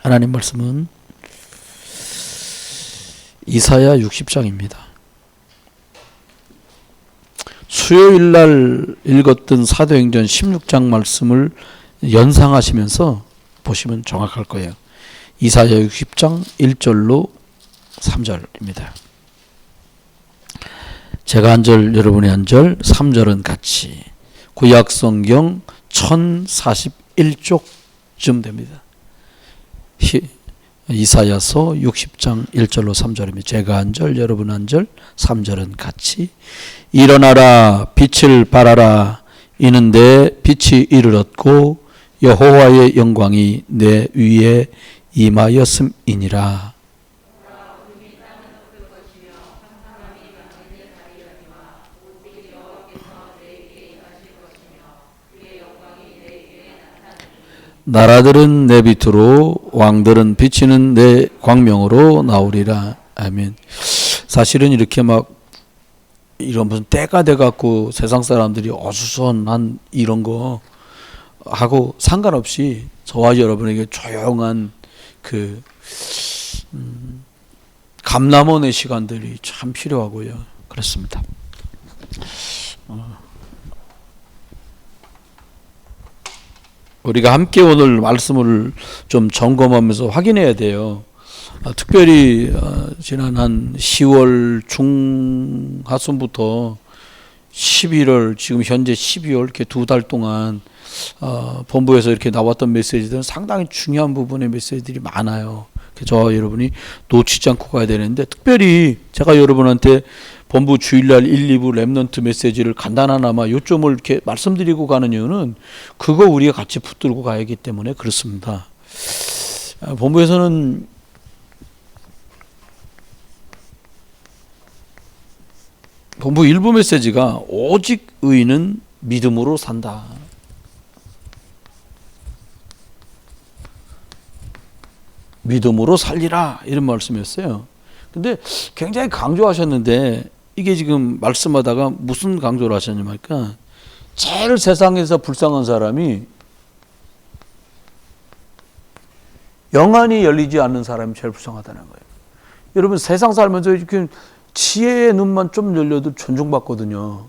하나님 말씀은 이사야 60장입니다. 수요일 날 읽었던 사도행전 16장 말씀을 연상하시면서 보시면 정확할 거예요. 이사야 60장 1절로 3절입니다. 제가 한 절, 여러분이 한 절, 3절은 같이 구약성경 1041쪽쯤 됩니다. 이사야서 60장 1절로 3절입니다. 제가 한 절, 여러분 한 절, 3절은 같이 일어나라 빛을 발하라 이는 내 빛이 이르렀고 여호와의 영광이 내 위에 임하였음이니라. 나라들은 내 빛으로 왕들은 비치는 내 광명으로 나오리라. 아멘. 사실은 이렇게 막 이런 무슨 때가 돼갖고 세상 사람들이 어수선한 이런 거 하고 상관없이 저와 여러분에게 조용한 그 감람원의 시간들이 참 필요하고요. 그렇습니다. 우리가 함께 오늘 말씀을 좀 점검하면서 확인해야 돼요. 특별히 지난 한 10월 중하순부터 11월 지금 현재 12월 이렇게 2달 동안 본부에서 이렇게 나왔던 메시지들은 상당히 중요한 부분의 메시지들이 많아요. 저와 여러분이 놓치지 않고 가야 되는데, 특별히 제가 여러분한테 본부 주일날 1, 2부 랩넌트 메시지를 간단하나마 요점을 이렇게 말씀드리고 가는 이유는 그거 우리가 같이 붙들고 가야 하기 때문에 그렇습니다. 본부에서는 본부 일부 메시지가 오직 의인은 믿음으로 산다. 믿음으로 살리라 이런 말씀이었어요. 근데 굉장히 강조하셨는데 이게 지금 말씀하다가 무슨 강조를 하셨냐니까 제일 세상에서 불쌍한 사람이 영안이 열리지 않는 사람이 제일 불쌍하다는 거예요. 여러분 세상 살면서 이렇게 지혜의 눈만 좀 열려도 존중받거든요.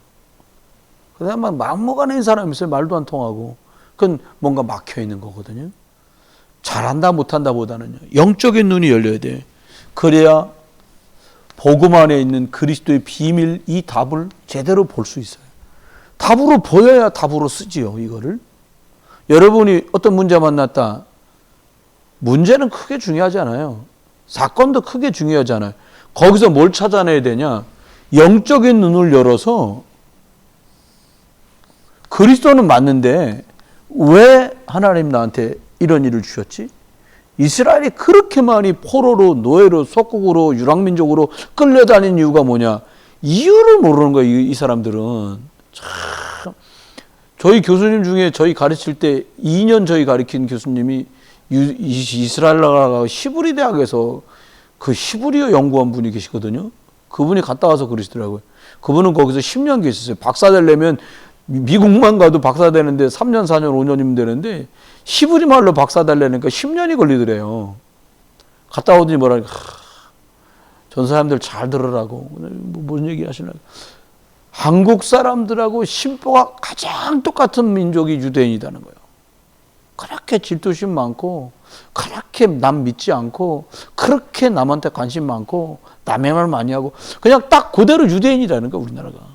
그다음에 막 막무가내인 사람이 있어요. 말도 안 통하고. 그건 뭔가 막혀 있는 거거든요. 잘한다 못한다 보다는요. 영적인 눈이 열려야 돼요. 그래야 복음 안에 있는 그리스도의 비밀 이 답을 제대로 볼 수 있어요. 답으로 보여야 답으로 쓰지요. 이거를. 여러분이 어떤 문제 만났다. 문제는 크게 중요하지 않아요. 사건도 크게 중요하지 않아요. 거기서 뭘 찾아내야 되냐. 영적인 눈을 열어서 그리스도는 맞는데 왜 하나님 나한테 이런 일을 주셨지? 이스라엘이 그렇게 많이 포로로 노예로 속국으로 유랑민족으로 끌려다닌 이유가 뭐냐? 이유를 모르는 거예요. 이 사람들은. 참. 저희 교수님 중에 저희 가르칠 때 2년 저희 가르친 교수님이 이스라엘 나라 히브리 대학에서 그 히브리어 연구한 분이 계시거든요. 그분이 갔다 와서 그러시더라고요. 그분은 거기서 10년 계셨어요. 박사 되려면 미국만 가도 박사 되는데 3년, 4년, 5년이면 되는데 히브리 말로 박사 되려니까 10년이 걸리더래요. 갔다 오더니 뭐라니까 전 사람들 잘 들으라고. 무슨 얘기 하시나요? 한국 사람들하고 심보가 가장 똑같은 민족이 유대인이라는 거예요. 그렇게 질투심 많고 그렇게 남 믿지 않고 그렇게 남한테 관심 많고 남의 말 많이 하고 그냥 딱 그대로 유대인이라는 거야 우리나라가.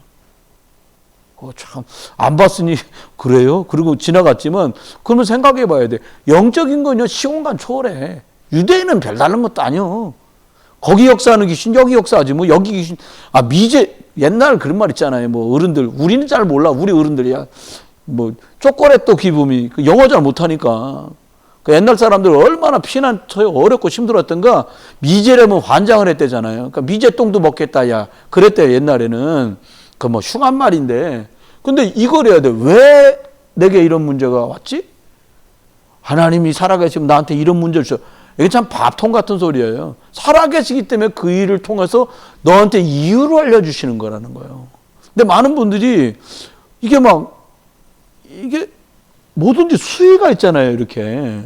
참 안 봤으니 그래요? 그리고 지나갔지만 그러면 생각해 봐야 돼. 영적인 건요 시공간 초월해. 유대인은 별다른 것도 아니요. 거기 역사하는 귀신 여기 역사하지 뭐 여기 귀신 미제 옛날 그런 말 있잖아요. 뭐 어른들 우리는 잘 몰라. 우리 어른들이야. 뭐 초콜릿도 기분이 영어 잘 못하니까 그 옛날 사람들 얼마나 피난 어렵고 힘들었던가. 미제라면 환장을 했대잖아요. 그러니까 미제똥도 먹겠다 야 그랬대 옛날에는. 그 뭐 흉한 말인데 근데 이걸 해야 돼. 왜 내게 이런 문제가 왔지? 하나님이 살아계시면 나한테 이런 문제를 줘. 이게 참 밥통 같은 소리예요. 살아계시기 때문에 그 일을 통해서 너한테 이유를 알려주시는 거라는 거예요. 근데 많은 분들이 이게 뭐든지 수위가 있잖아요. 이렇게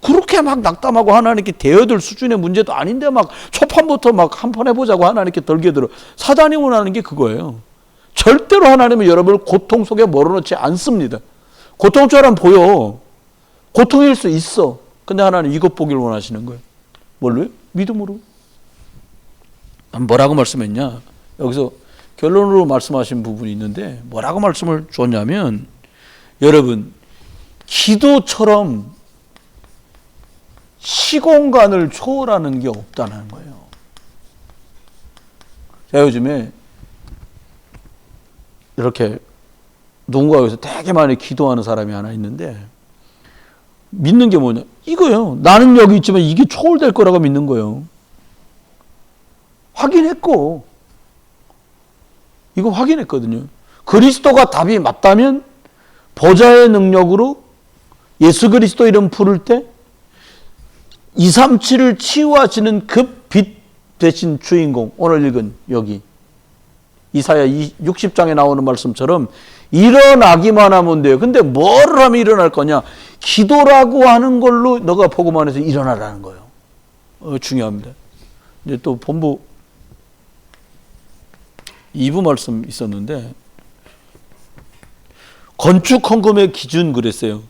그렇게 막 낙담하고 하나님께 대여될 수준의 문제도 아닌데 막 초판부터 막 한 판 해보자고 하나님께 덜겨들어. 사단이 원하는 게 그거예요. 절대로 하나님은 여러분을 고통 속에 몰아넣지 않습니다. 고통처럼 보여. 고통일 수 있어. 근데 하나님 이것 보길 원하시는 거예요. 뭘로요? 믿음으로. 뭐라고 말씀했냐? 여기서 결론으로 말씀하신 부분이 있는데 뭐라고 말씀을 줬냐면, 여러분, 기도처럼 시공간을 초월하는 게 없다는 거예요. 제가 요즘에 이렇게 누군가 여기서 되게 많이 기도하는 사람이 하나 있는데, 믿는 게 뭐냐? 이거예요. 나는 여기 있지만 이게 초월될 거라고 믿는 거예요. 확인했고, 이거 확인했거든요. 그리스도가 답이 맞다면 보좌의 능력으로 예수 그리스도 이름 부를 때 237을 치유하시는 그 빛 되신 주인공, 오늘 읽은 여기 이사야 60장에 나오는 말씀처럼 일어나기만 하면 돼요. 근데 뭐를 하면 일어날 거냐? 기도라고 하는 걸로 너가 복음 안에서 일어나라는 거예요. 중요합니다. 이제 또 본부 2부 말씀 있었는데, 건축 헌금의 기준 그랬어요.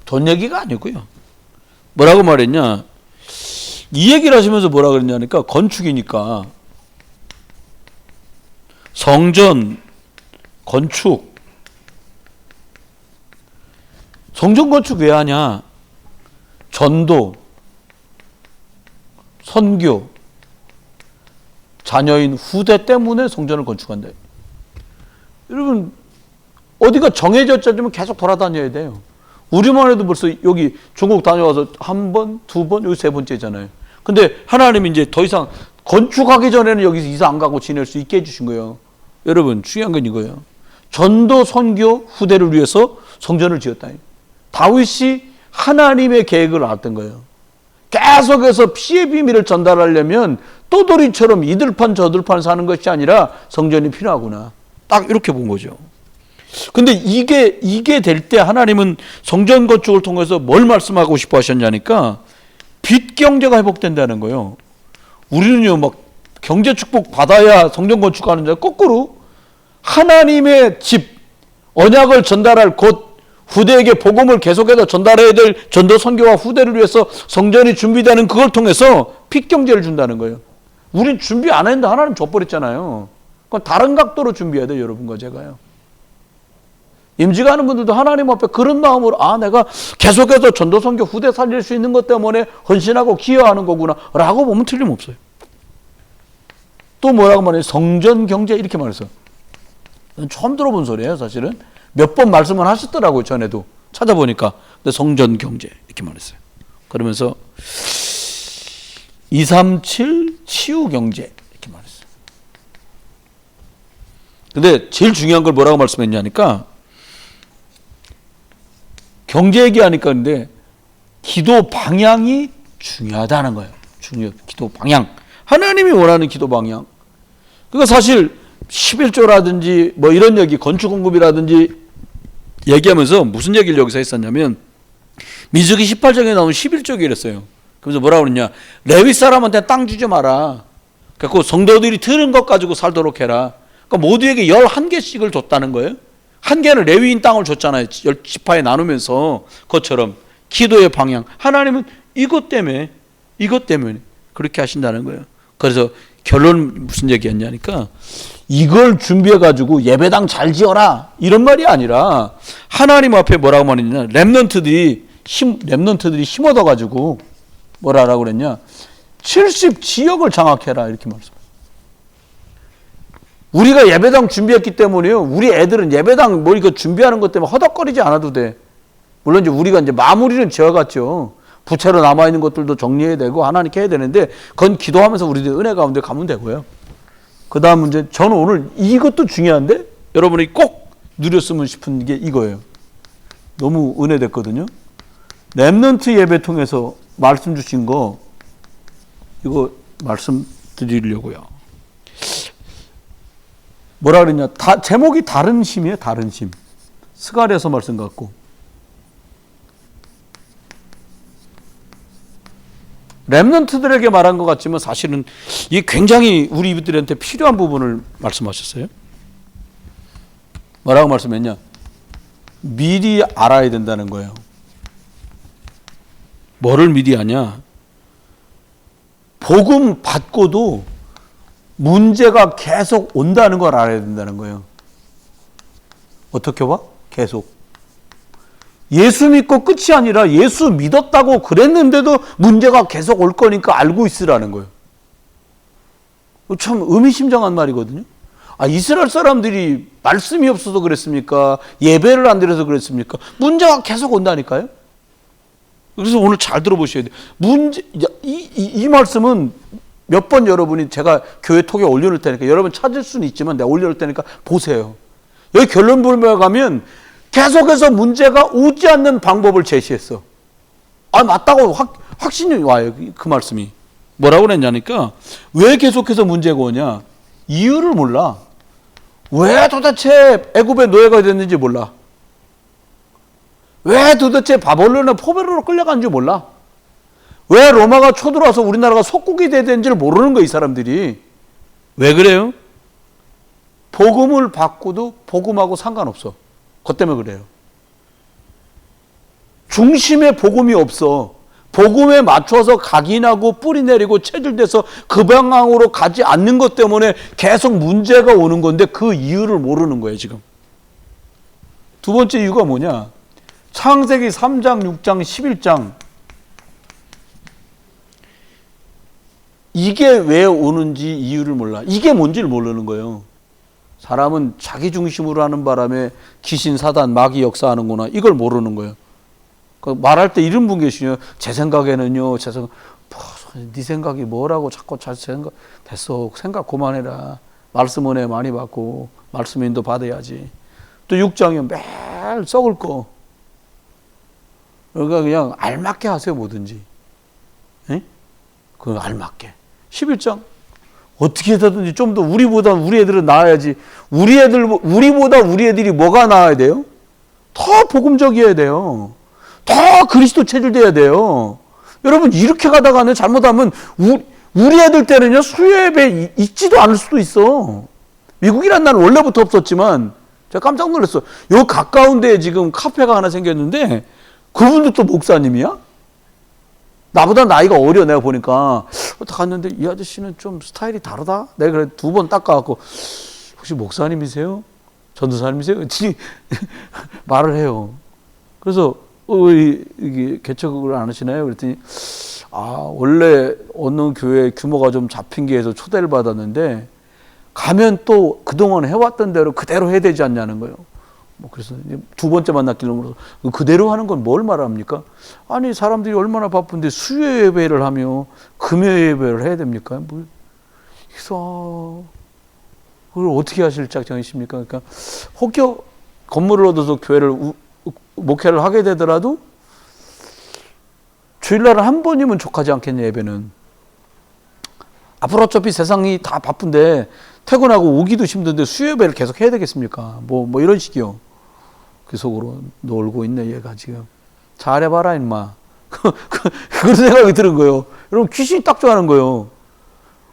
돈 얘기가 아니고요. 뭐라고 말했냐? 이 얘기를 하시면서 뭐라 그랬냐니까, 건축이니까 성전 건축, 성전 건축 왜 하냐? 전도, 선교, 자녀인 후대 때문에 성전을 건축한다. 여러분, 어디가 정해졌자면 계속 돌아다녀야 돼요. 우리만 해도 벌써 여기 중국 다녀와서 한 번, 두 번, 여기 세 번째잖아요. 근데 하나님이 이제 더 이상 건축하기 전에는 여기서 이사 안 가고 지낼 수 있게 해주신 거예요. 여러분, 중요한 건 이거예요. 전도, 선교, 후대를 위해서 성전을 지었다. 다윗이 하나님의 계획을 알았던 거예요. 계속해서 피의 비밀을 전달하려면 또돌이처럼 이들판 저들판 사는 것이 아니라 성전이 필요하구나. 딱 이렇게 본 거죠. 근데 이게 될 때 하나님은 성전 건축을 통해서 뭘 말씀하고 싶어 하셨냐니까, 빚 경제가 회복된다는 거예요. 우리는요, 막 경제 축복 받아야 성전 건축하는 줄, 거꾸로 하나님의 집, 언약을 전달할 곳, 후대에게 복음을 계속해서 전달해야 될 전도 선교와 후대를 위해서 성전이 준비되는 그걸 통해서 빚 경제를 준다는 거예요. 우린 준비 안 했는데 하나님 줘버렸잖아요. 그건 다른 각도로 준비해야 돼요, 여러분과 제가요. 임직하는 분들도 하나님 앞에 그런 마음으로, 내가 계속해서 전도 선교 후대 살릴 수 있는 것 때문에 헌신하고 기여하는 거구나 라고 보면 틀림없어요. 또 뭐라고 말해요? 성전 경제, 이렇게 말했어요. 처음 들어본 소리예요, 사실은. 몇 번 말씀을 하셨더라고요, 전에도 찾아보니까. 근데 성전 경제 이렇게 말했어요. 그러면서 237 치유 경제 이렇게 말했어요. 근데 제일 중요한 걸 뭐라고 말씀했냐니까, 경제 얘기하니까, 근데 기도 방향이 중요하다는 거예요. 기도 방향. 하나님이 원하는 기도 방향. 그러니까 사실 11조라든지 뭐 이런 얘기, 건축공급이라든지 얘기하면서 무슨 얘기를 여기서 했었냐면, 민수기 18장에 나온 11조기 이랬어요. 그래서 뭐라고 그러냐? 레위 사람한테 땅 주지 마라. 그래서 성도들이 들은 것 가지고 살도록 해라. 그러니까 모두에게 11개씩을 줬다는 거예요. 한 개는 레위인 땅을 줬잖아요. 10지파에 나누면서. 그것처럼 기도의 방향. 하나님은 이것 때문에 그렇게 하신다는 거예요. 그래서 결론 무슨 얘기였냐니까, 이걸 준비해가지고 예배당 잘 지어라 이런 말이 아니라, 하나님 앞에 뭐라고 말했냐, 렘넌트들이 힘 얻어가지고 뭐라고 그랬냐, 70지역을 장악해라 이렇게 말씀해요. 우리가 예배당 준비했기 때문에요, 우리 애들은 예배당 뭐 이거 준비하는 것 때문에 허덕거리지 않아도 돼. 물론 이제 우리가 이제 마무리는 지어갔죠. 부채로 남아있는 것들도 정리해야 되고 하나님께 해야 되는데, 그건 기도하면서 우리들 은혜 가운데 가면 되고요. 그 다음 문제, 저는 오늘 이것도 중요한데 여러분이 꼭 누렸으면 싶은 게 이거예요. 너무 은혜됐거든요. 렘넌트 예배 통해서 말씀 주신 거, 이거 말씀 드리려고요. 뭐라 그랬냐, 제목이 다른 힘이에요. 다른 힘. 스가랴서 말씀 같고 렘넌트들에게 말한 것 같지만 사실은 이게 굉장히 우리 이들한테 필요한 부분을 말씀하셨어요. 뭐라고 말씀했냐? 미리 알아야 된다는 거예요. 뭐를 미리 아냐? 복음 받고도 문제가 계속 온다는 걸 알아야 된다는 거예요. 어떻게 봐? 계속. 예수 믿고 끝이 아니라 예수 믿었다고 그랬는데도 문제가 계속 올 거니까 알고 있으라는 거예요. 참 의미심장한 말이거든요. 아, 이스라엘 사람들이 말씀이 없어서 그랬습니까? 예배를 안 드려서 그랬습니까? 문제가 계속 온다니까요. 그래서 오늘 잘 들어보셔야 돼요. 이 말씀은 몇 번 여러분이 제가 교회 톡에 올려놓을 테니까 여러분 찾을 수는 있지만 내가 올려놓을 테니까 보세요. 여기 결론 보면 가면 계속해서 문제가 오지 않는 방법을 제시했어. 아, 맞다고 확신이 와요. 그 말씀이. 뭐라고 그랬냐니까 왜 계속해서 문제가 오냐? 이유를 몰라. 왜 도대체 애굽의 노예가 됐는지 몰라. 왜 도대체 바벨론의 포로로 끌려간 줄 몰라. 왜 로마가 쳐들어와서 우리나라가 속국이 돼야 되는지를 모르는 거야, 이 사람들이. 왜 그래요? 복음을 받고도 복음하고 상관없어. 그것 때문에 그래요. 중심에 복음이 없어. 복음에 맞춰서 각인하고 뿌리 내리고 체질돼서 그 방향으로 가지 않는 것 때문에 계속 문제가 오는 건데 그 이유를 모르는 거예요, 지금. 두 번째 이유가 뭐냐? 창세기 3장, 6장, 11장. 이게 왜 오는지 이유를 몰라. 이게 뭔지를 모르는 거예요. 사람은 자기 중심으로 하는 바람에 귀신, 사단, 마귀 역사하는구나. 이걸 모르는 거예요. 말할 때 이런 분 계시죠. 제 생각에는요. 네 생각이 뭐라고 자꾸 생각 됐어. 생각 그만해라. 말씀 은혜 많이 받고 말씀 인도 받아야지. 또 6장이면 매일 썩을 거. 그러니까 그냥 알맞게 하세요. 뭐든지. 에? 그 알맞게. 11장. 어떻게 해서든지 좀 더 우리보다 우리 애들은 나아야지. 우리보다 우리 애들이 뭐가 나아야 돼요? 더 복음적이어야 돼요. 더 그리스도 체질돼야 돼요. 여러분 이렇게 가다가는 잘못하면 우리 애들 때는요 수요예배 있지도 않을 수도 있어. 미국이란 나라는 원래부터 없었지만 제가 깜짝 놀랐어. 요 가까운 데에 지금 카페가 하나 생겼는데 그분도 또 목사님이야? 나보다 나이가 어려. 내가 보니까 갔는데 이 아저씨는 좀 스타일이 다르다. 내가 그래 2번 닦아갖고 혹시 목사님이세요? 전도사님이세요? 말을 해요. 그래서 이게 개척을 안 하시나요? 그랬더니 원래 어느 교회 규모가 좀 잡힌 게해서 초대를 받았는데 가면 또 그동안 해왔던 대로 그대로 해야 되지 않냐는 거예요. 그래서 2번째 만났길래 물어서 그대로 하는 건 뭘 말합니까? 아니 사람들이 얼마나 바쁜데 수요 예배를 하며 금요 예배를 해야 됩니까? 그래서 그걸 어떻게 하실 작정이십니까? 그러니까 혹여 건물을 얻어서 교회를 목회를 하게 되더라도 주일날은 한 번이면 족하지 않겠냐. 예배는 앞으로 어차피 세상이 다 바쁜데 퇴근하고 오기도 힘든데 수요 예배를 계속 해야 되겠습니까? 뭐 이런 식이요. 그 속으로 놀고 있네 얘가 지금. 잘해봐라 임마. 그런 생각이 드는 거예요. 여러분 귀신이 딱 좋아하는 거예요.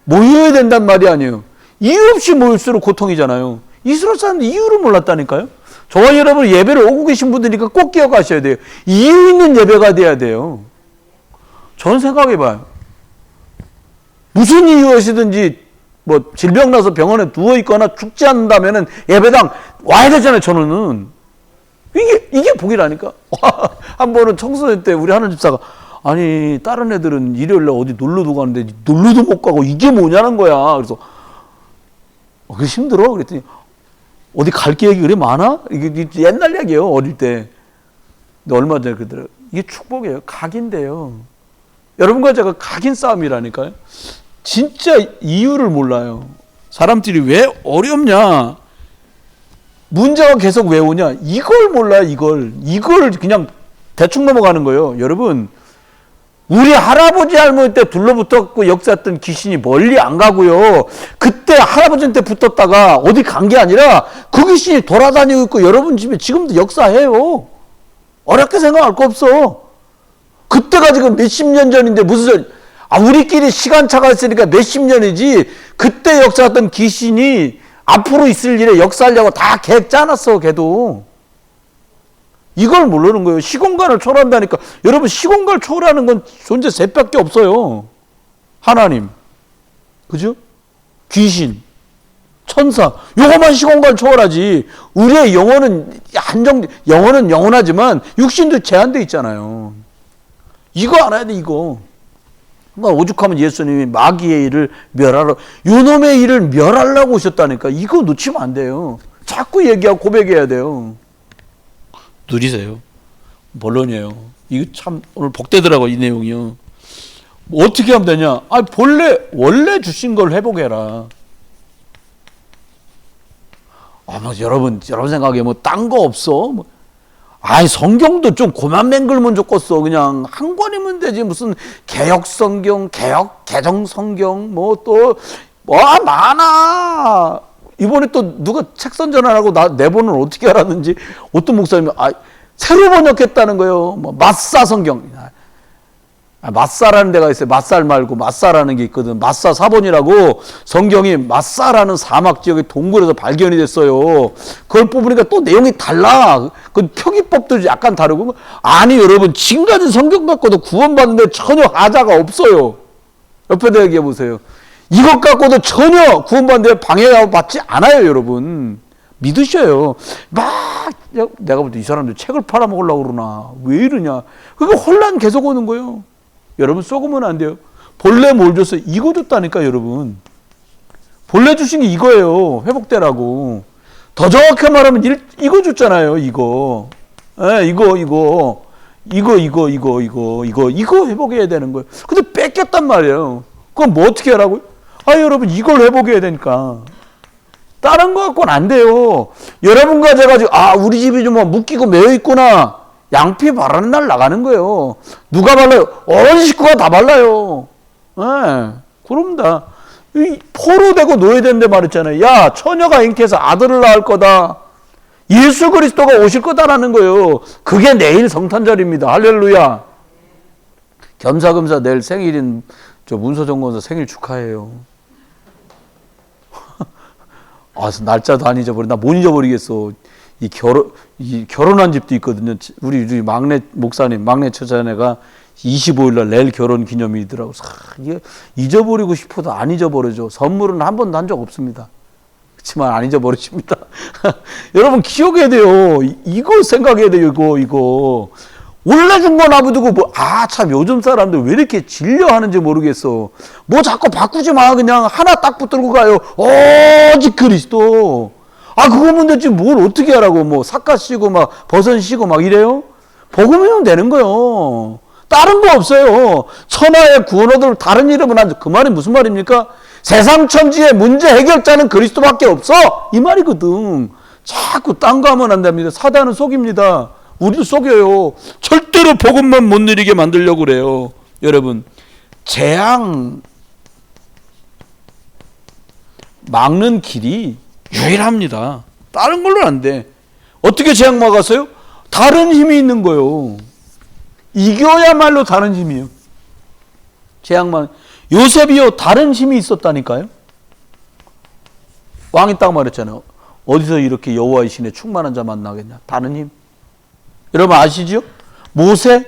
모여야 된단 말이 아니에요. 이유 없이 모일수록 고통이잖아요. 이스라엘 사람들 이유를 몰랐다니까요. 저와 여러분 예배를 오고 계신 분들이니까 꼭 기억하셔야 돼요. 이유 있는 예배가 돼야 돼요. 저는 생각해봐요. 무슨 이유였든지 질병 나서 병원에 누워있거나 죽지 않는다면은 예배당 와야 되잖아요. 저는 이게 복이라니까. 한 번은 청소년 때 우리 하는 집사가 아니 다른 애들은 일요일날 어디 놀러도 가는데 놀러도 못 가고 이게 뭐냐는 거야. 그래서 그게 힘들어? 그랬더니 어디 갈 계획이 그래 많아? 이게 옛날 얘기예요. 어릴 때. 근데 얼마 전에 그러더라고요. 이게 축복이에요. 각인데요. 여러분과 제가 각인 싸움이라니까요. 진짜 이유를 몰라요. 사람들이 왜 어렵냐? 문제가 계속 왜 오냐? 이걸 몰라요. 이걸 그냥 대충 넘어가는 거예요. 여러분 우리 할아버지 할머니 때 둘러붙었고 역사했던 귀신이 멀리 안 가고요. 그때 할아버지한테 붙었다가 어디 간 게 아니라 그 귀신이 돌아다니고 있고 여러분 집에 지금도 역사해요. 어렵게 생각할 거 없어. 그때가 지금 몇십 년 전인데 무슨 우리끼리 시간차가 있으니까 몇십 년이지 그때 역사했던 귀신이 앞으로 있을 일에 역사하려고 다 계획 짜놨어. 걔도. 이걸 모르는 거예요. 시공간을 초월한다니까. 여러분 시공간을 초월하는 건 존재 셋밖에 없어요. 하나님, 그죠? 귀신, 천사, 요것만 시공간을 초월하지. 우리의 영혼은 영혼은 영원하지만 육신도 제한되어 있잖아요. 이거 알아야 돼, 이거. 그러니까 오죽하면 예수님이 마귀의 일을 멸하러, 요놈의 일을 멸하려고 오셨다니까. 이거 놓치면 안 돼요. 자꾸 얘기하고 고백해야 돼요. 누리세요. 본론이에요. 이거 참 오늘 복되더라고, 이 내용이요. 뭐 어떻게 하면 되냐? 원래 주신 걸 회복해라. 여러분 생각에 딴 거 없어? 성경도 좀 고만 맹글면 좋겠어. 그냥 한 권이면 되지. 무슨 개혁 성경, 개정 성경, 많아. 이번에 또 누가 책 선전하라고 내보는 어떻게 알았는지 어떤 목사님이 새로 번역했다는 거예요. 마사 성경. 마사라는 데가 있어요. 마살 말고 마사라는 게 있거든. 마사 사본이라고 성경이 마사라는 사막 지역의 동굴에서 발견이 됐어요. 그걸 뽑으니까 또 내용이 달라. 그 표기법도 약간 다르고. 여러분 지금까지 성경 갖고도 구원받는데 전혀 하자가 없어요. 옆에다 얘기해 보세요. 이것 갖고도 전혀 구원받는데 방해받지 않아요, 여러분. 믿으셔요. 내가 볼 때 이 사람들 책을 팔아먹으려고 그러나. 왜 이러냐. 그러니까 혼란 계속 오는 거예요. 여러분 쏘으면 안 돼요. 본래 뭘 줬어요? 이거 줬다니까, 여러분. 본래 주신 게 이거예요. 회복되라고. 더 정확히 말하면 이거 줬잖아요, 이거. 이거 회복해야 되는 거예요. 근데 뺏겼단 말이에요. 그럼 뭐 어떻게 하라고요? 여러분 이걸 회복해야 되니까. 다른 거 갖고는 안 돼요. 여러분 가져가지고 우리 집이 좀 묶이고 매여 있구나. 양피 바르는 날 나가는 거예요. 누가 발라요? 온 식구가 다 발라요. 그럽니다. 포로 되고 노예 되는데 말했잖아요. 야, 처녀가 잉태해서 아들을 낳을 거다. 예수 그리스도가 오실 거다라는 거예요. 그게 내일 성탄절입니다. 할렐루야. 겸사겸사 내일 생일인 문서정권사 생일 축하해요. 날짜도 안 잊어버려. 나 못 잊어버리겠어. 결혼한 집도 있거든요. 우리 막내 목사님, 막내 처자네가 25일날 내일 결혼 기념일이더라고. 이게 잊어버리고 싶어도 안 잊어버려져. 선물은 한 번도 한 적 없습니다. 그렇지만 안 잊어버리십니다. 여러분 기억해야 돼요. 이거 생각해야 돼요. 이거. 원래 준 건 놔두고 참 요즘 사람들 왜 이렇게 질려하는지 모르겠어. 자꾸 바꾸지 마. 그냥 하나 딱 붙들고 가요. 오직 그리스도. 그거면 되지 뭘 어떻게 하라고. 삿갓 씌고 버선 씌고 이래요? 복음이면 되는 거예요. 다른 거 없어요. 천하의 구원 얻을 다른 이름은 안 줘. 그 말이 무슨 말입니까? 세상 천지의 문제 해결자는 그리스도밖에 없어. 이 말이거든. 자꾸 딴 거 하면 안 됩니다. 사단은 속입니다. 우리도 속여요. 절대로 복음만 못 누리게 만들려고 그래요. 여러분, 재앙 막는 길이 유일합니다. 다른 걸로는 안 돼. 어떻게 재앙 막았어요? 다른 힘이 있는 거예요. 이겨야말로 다른 힘이에요. 재앙만. 요셉이요, 다른 힘이 있었다니까요. 왕이 딱 말했잖아요. 어디서 이렇게 여호와의 신에 충만한 자 만나겠냐. 다른 힘. 여러분 아시죠? 모세?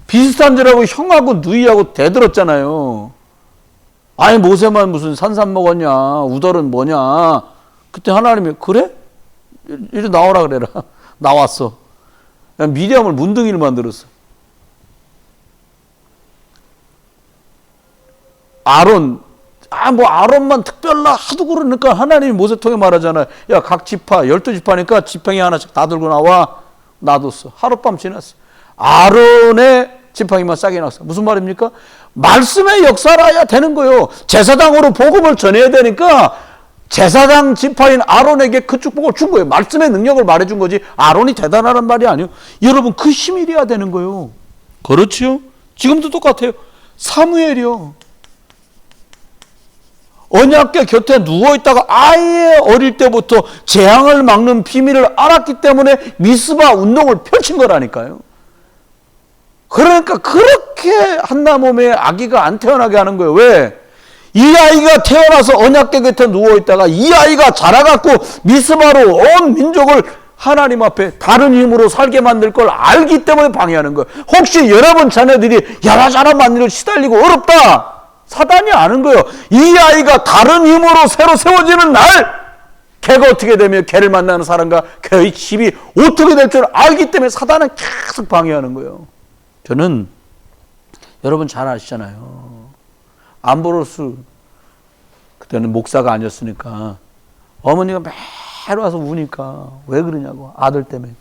비슷한 줄하고 형하고 누이하고 대들었잖아요. 모세만 무슨 산삼 먹었냐, 우덜은 뭐냐. 그때 하나님이 그래? 이리 나오라 그래라. 나왔어. 미디엄을 문둥이를 만들었어. 아론만 특별나 하도 그러니까 하나님이 모세 통해 말하잖아요. 야, 각 지파 12지파니까 지팡이 하나씩 다 들고 나와. 놔뒀어. 하룻밤 지났어. 아론의 지팡이만 싸게 났어. 무슨 말입니까? 말씀의 역사라야 되는 거예요. 제사장으로 복음을 전해야 되니까 제사장 지파인 아론에게 그 축복을 준 거예요. 말씀의 능력을 말해준 거지 아론이 대단하란 말이 아니에요. 여러분 그 힘이 돼야 되는 거예요. 그렇죠? 지금도 똑같아요. 사무엘이요. 언약궤 곁에 누워있다가 아예 어릴 때부터 재앙을 막는 비밀을 알았기 때문에 미스바 운동을 펼친 거라니까요. 그러니까 그렇게 한나 몸에 아기가 안 태어나게 하는 거예요. 왜? 이 아이가 태어나서 언약궤 곁에 누워있다가 이 아이가 자라갖고 미스바로 온 민족을 하나님 앞에 다른 힘으로 살게 만들 걸 알기 때문에 방해하는 거예요. 혹시 여러분 자녀들이 야라자라 만일을 시달리고 어렵다, 사단이 아는 거예요. 이 아이가 다른 힘으로 새로 세워지는 날 걔가 어떻게 되면 걔를 만나는 사람과 걔의 집이 어떻게 될 줄 알기 때문에 사단은 계속 방해하는 거예요. 저는 여러분 잘 아시잖아요. 암브로스 그때는 목사가 아니었으니까 어머니가 매일 와서 우니까 왜 그러냐고. 아들 때문에.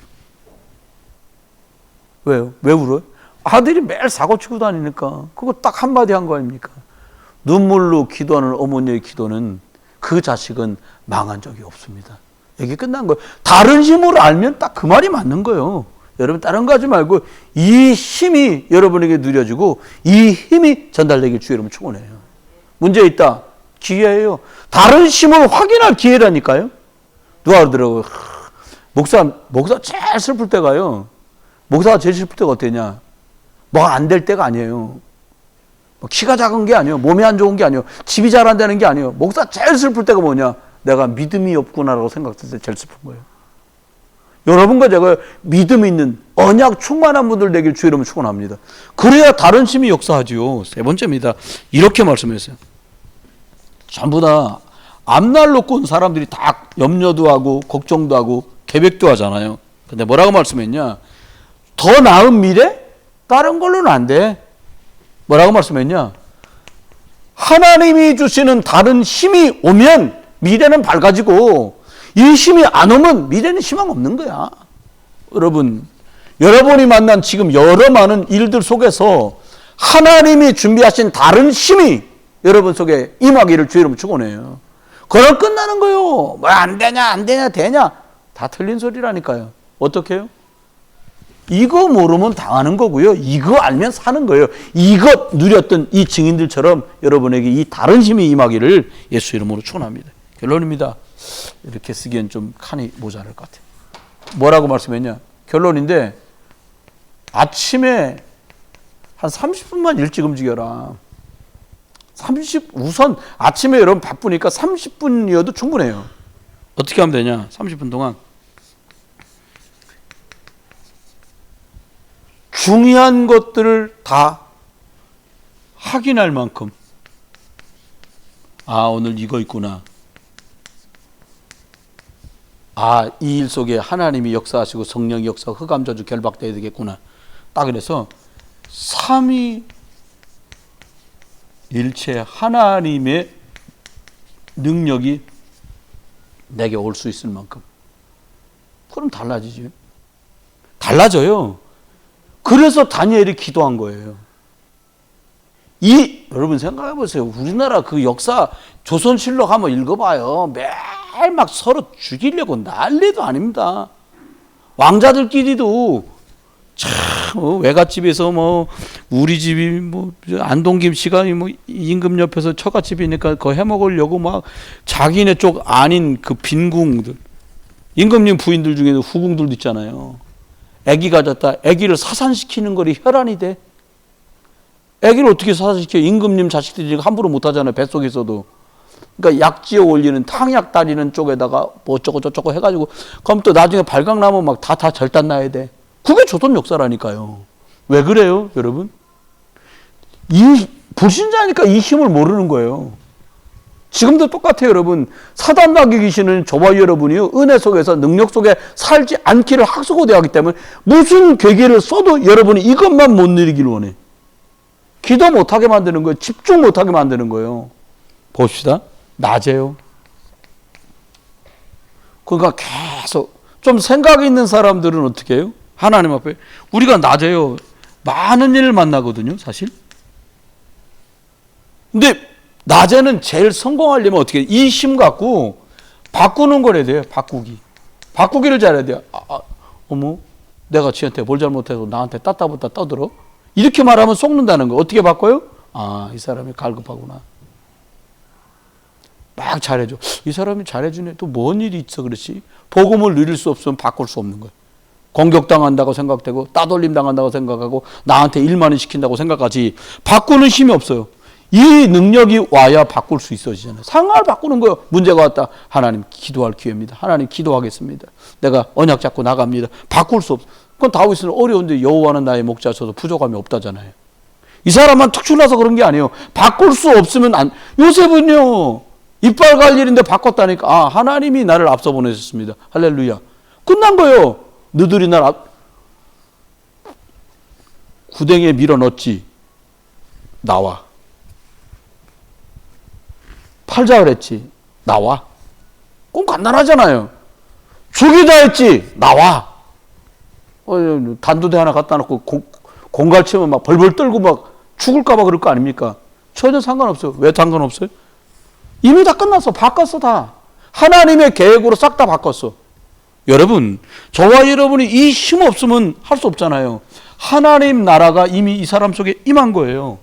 왜요? 왜 울어요? 아들이 매일 사고 치고 다니니까. 그거 딱 한마디 한 거 아닙니까? 눈물로 기도하는 어머니의 기도는 그 자식은 망한 적이 없습니다. 여기 끝난 거예요. 다른 힘으로 알면 딱 그 말이 맞는 거예요. 여러분 다른 거 하지 말고 이 힘이 여러분에게 누려지고 이 힘이 전달되길 주 여러분 축원해요. 문제 있다. 기회예요. 다른 힘을 확인할 기회라니까요. 누가 그러더라고요. 목사 제일 슬플 때가요. 목사가 제일 슬플 때가 어때냐. 뭐 안 될 때가 아니에요. 키가 작은 게 아니에요. 몸이 안 좋은 게 아니에요. 집이 잘 안 되는 게 아니에요. 목사 제일 슬플 때가 뭐냐. 내가 믿음이 없구나라고 생각했을 때 제일 슬픈 거예요. 여러분과 제가 믿음 있는 언약 충만한 분들 되길 주 이름으로 축원합니다. 그래야 다른 힘이 역사하지요. 세 번째입니다. 이렇게 말씀했어요. 전부 다 앞날 놓고 온 사람들이 다 염려도 하고 걱정도 하고 계획도 하잖아요. 근데 뭐라고 말씀했냐? 더 나은 미래? 다른 걸로는 안 돼. 뭐라고 말씀했냐? 하나님이 주시는 다른 힘이 오면 미래는 밝아지고 이 힘이 안 오면 미래는 희망 없는 거야. 여러분이 만난 지금 여러 많은 일들 속에서 하나님이 준비하신 다른 힘이 여러분 속에 임하기를 주 이름으로 축원해요. 그럼 끝나는 거예요. 뭐 안 되냐 되냐 다 틀린 소리라니까요. 어떻게 해요? 이거 모르면 당하는 거고요. 이거 알면 사는 거예요. 이것 누렸던 이 증인들처럼 여러분에게 이 다른 힘이 임하기를 예수 이름으로 축원합니다. 결론입니다. 이렇게 쓰기엔 좀 칸이 모자랄 것 같아요. 뭐라고 말씀했냐? 결론인데 아침에 한 30분만 일찍 움직여라. 우선 아침에 여러분 바쁘니까 30분이어도 충분해요. 어떻게 하면 되냐? 30분 동안 중요한 것들을 다 확인할 만큼 오늘 이거 있구나. 이 일 속에 하나님이 역사하시고 성령이 역사 흑암저주 결박돼야 되겠구나. 딱 그래서 삼위일체 하나님의 능력이 내게 올 수 있을 만큼. 그럼 달라지죠. 달라져요. 그래서 다니엘이 기도한 거예요. 여러분 생각해 보세요. 우리나라 그 역사 조선실록 한번 읽어봐요. 매일 막 서로 죽이려고 난리도 아닙니다. 왕자들끼리도 참 외갓집에서 우리 집이 안동김 씨가 임금 옆에서 처갓집이니까 그거 해먹으려고 막 자기네 쪽 아닌 그 빈궁들, 임금님 부인들 중에도 후궁들도 있잖아요. 아기 가졌다. 아기를 사산시키는 거리 혈안이 돼. 아기를 어떻게 사산시켜? 임금님 자식들이 함부로 못하잖아요. 뱃속에서도. 그러니까 약지에 올리는 탕약 다리는 쪽에다가 뭐 어쩌고 저쩌고 해가지고 그럼 또 나중에 발각나면 막 다 절단 나야 돼. 그게 조선 역사라니까요. 왜 그래요, 여러분? 이 불신자니까 이 힘을 모르는 거예요. 지금도 똑같아요, 여러분. 사단 마귀 귀신은 저와 여러분이요, 은혜 속에서 능력 속에 살지 않기를 학수고대하기 때문에 무슨 계기를 써도 여러분이 이것만 못 누리기를 원해. 기도 못하게 만드는 거예요. 집중 못하게 만드는 거예요. 봅시다. 낮에요. 그러니까 계속 좀 생각이 있는 사람들은 어떻게 해요? 하나님 앞에 우리가 낮에요. 많은 일을 만나거든요, 사실. 근데 낮에는 제일 성공하려면 어떻게 해요? 이 힘 갖고 바꾸는 걸 해야 돼요. 바꾸기를 잘해야 돼요. 어머, 내가 지한테 뭘 잘못해서 나한테 따따붙다 떠들어? 이렇게 말하면 속는다는 거. 어떻게 바꿔요? 아, 이 사람이 갈급하구나. 막 잘해줘. 이 사람이 잘해주네. 또 뭔 일이 있어 그렇지? 복음을 누릴 수 없으면 바꿀 수 없는 거예요. 공격당한다고 생각되고 따돌림 당한다고 생각하고 나한테 일만을 시킨다고 생각하지 바꾸는 힘이 없어요. 이 능력이 와야 바꿀 수 있어지잖아요. 상황을 바꾸는 거예요. 문제가 왔다. 하나님 기도할 기회입니다. 하나님 기도하겠습니다. 내가 언약 잡고 나갑니다. 바꿀 수 없어. 그건 다윗은 어려운데 여호와는 나의 목자 저도 부족함이 없다잖아요. 이 사람만 특출나서 그런 게 아니에요. 바꿀 수 없으면 안. 요셉은요. 이빨 갈 일인데 바꿨다니까. 아, 하나님이 나를 앞서 보내셨습니다. 할렐루야. 끝난 거예요. 너들이 날 구덩이에 밀어 넣었지. 나와. 팔자 그랬지. 나와. 그건 간단하잖아요. 죽이다 했지. 나와. 단두대 하나 갖다 놓고 공갈 치면 막 벌벌 떨고 막 죽을까 봐 그럴 거 아닙니까? 전혀 상관없어요. 왜 상관없어요? 이미 다 끝났어. 바꿨어 다. 하나님의 계획으로 싹 다 바꿨어. 여러분, 저와 여러분이 이 힘 없으면 할 수 없잖아요. 하나님 나라가 이미 이 사람 속에 임한 거예요.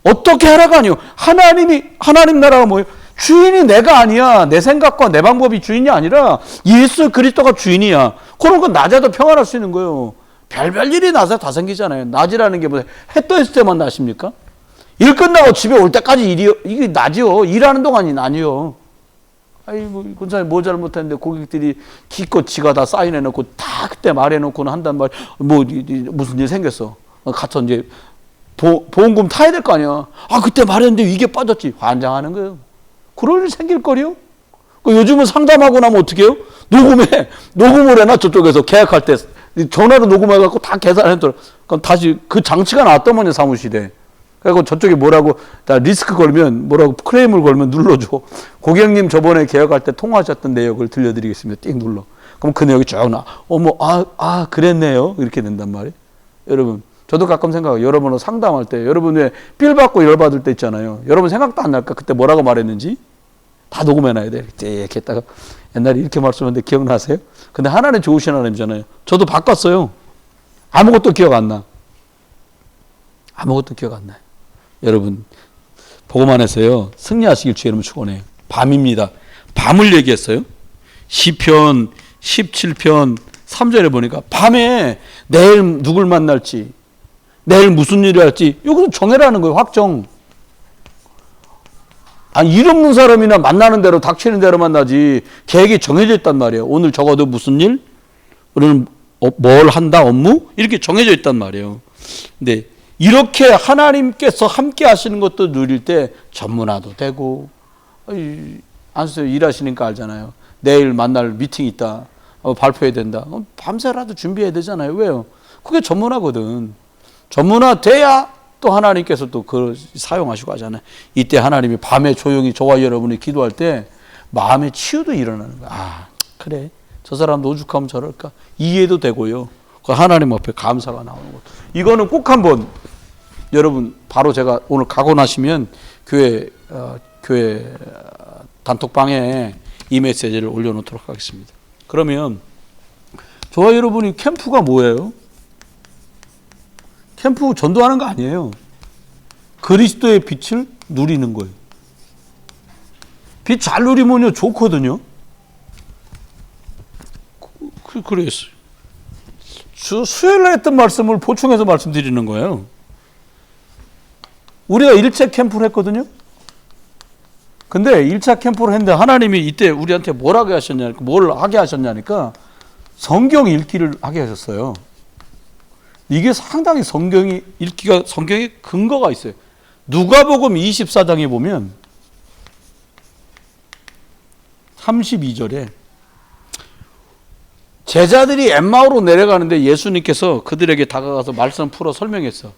어떻게 하라가 아니요. 하나님 나라가 뭐예요? 주인이 내가 아니야. 내 생각과 내 방법이 주인이 아니라 예수 그리스도가 주인이야. 그런 건 낮에도 평안할 수 있는 거예요. 별별 일이 낮에 다 생기잖아요. 낮이라는 게 뭐예요? 해 떠 있을 때만 낮입니까? 일 끝나고 집에 올 때까지 이게 낮이요. 일하는 동안이 아니요. 아이고, 군사님 뭐 잘못했는데 고객들이 기껏 지가 다 사인해놓고 다 그때 말해놓고는 한단 말, 무슨 일 생겼어. 가서 이제 보험금 타야 될 거 아니야. 아, 그때 말했는데 이게 빠졌지. 환장하는 거예요. 그럴 일 생길 거리요? 요즘은 상담하고 나면 어떻게 해요? 녹음을 해놔. 저쪽에서 계약할 때 전화로 녹음해갖고 다 계산해둬. 그럼 다시 그 장치가 나왔더만요, 사무실에. 그리고 저쪽에 뭐라고, 다 리스크 걸면, 뭐라고 크레임을 걸면 눌러줘. 고객님 저번에 계약할 때 통화하셨던 내역을 들려드리겠습니다. 띵 눌러. 그럼 그 내역이 쭉 나와. 그랬네요. 이렇게 된단 말이에요. 여러분, 저도 가끔 생각해요. 여러분은 상담할 때, 여러분 왜 삘 받고 열 받을 때 있잖아요. 여러분 생각도 안 날까? 그때 뭐라고 말했는지? 다 녹음해놔야 돼. 이렇게 했다가 옛날에 이렇게 말씀했는데 기억나세요? 근데 하나님 좋으신 하나님이잖아요. 저도 바꿨어요. 아무것도 기억 안 나. 아무것도 기억 안 나요. 여러분, 복음 안에서요, 승리하시길 주의 이름으로 축원해요. 밤입니다. 밤을 얘기했어요. 시편 17편 3절에 보니까 밤에 내일 누굴 만날지, 내일 무슨 일을 할지, 이것도 정해라는 거예요. 확정. 아니, 일 없는 사람이나 만나는 대로 닥치는 대로 만나지 계획이 정해져 있단 말이에요. 오늘 적어도 무슨 일, 오늘 뭘 한다, 업무, 이렇게 정해져 있단 말이에요. 근데 이렇게 하나님께서 함께 하시는 것도 누릴 때 전문화도 되고, 안쓰요 일하시니까 알잖아요. 내일 만날 미팅이 있다. 발표해야 된다. 밤새라도 준비해야 되잖아요. 왜요? 그게 전문화거든. 전문화 돼야 또 하나님께서 또 그걸 사용하시고 하잖아요. 이때 하나님이 밤에 조용히 저와 여러분이 기도할 때 마음의 치유도 일어나는 거야. 아, 그래. 저 사람도 오죽하면 저럴까. 이해도 되고요. 그 하나님 앞에 감사가 나오는 것. 이거는 꼭 한번 여러분 바로 제가 오늘 가고 나시면 교회 단톡방에 이 메시지를 올려놓도록 하겠습니다. 그러면 저와 여러분이 캠프가 뭐예요? 캠프 전도하는 거 아니에요. 그리스도의 빛을 누리는 거예요. 빛 잘 누리면요 좋거든요. 그랬어요. 수요일날 했던 말씀을 보충해서 말씀드리는 거예요. 우리가 1차 캠프를 했거든요. 근데 1차 캠프를 했는데 하나님이 이때 우리한테 뭘 하게 하셨냐니까 성경 읽기를 하게 하셨어요. 이게 상당히 성경에 근거가 있어요. 누가복음 24장에 보면 32절에 제자들이 엠마오로 내려가는데 예수님께서 그들에게 다가가서 말씀 풀어 설명했어.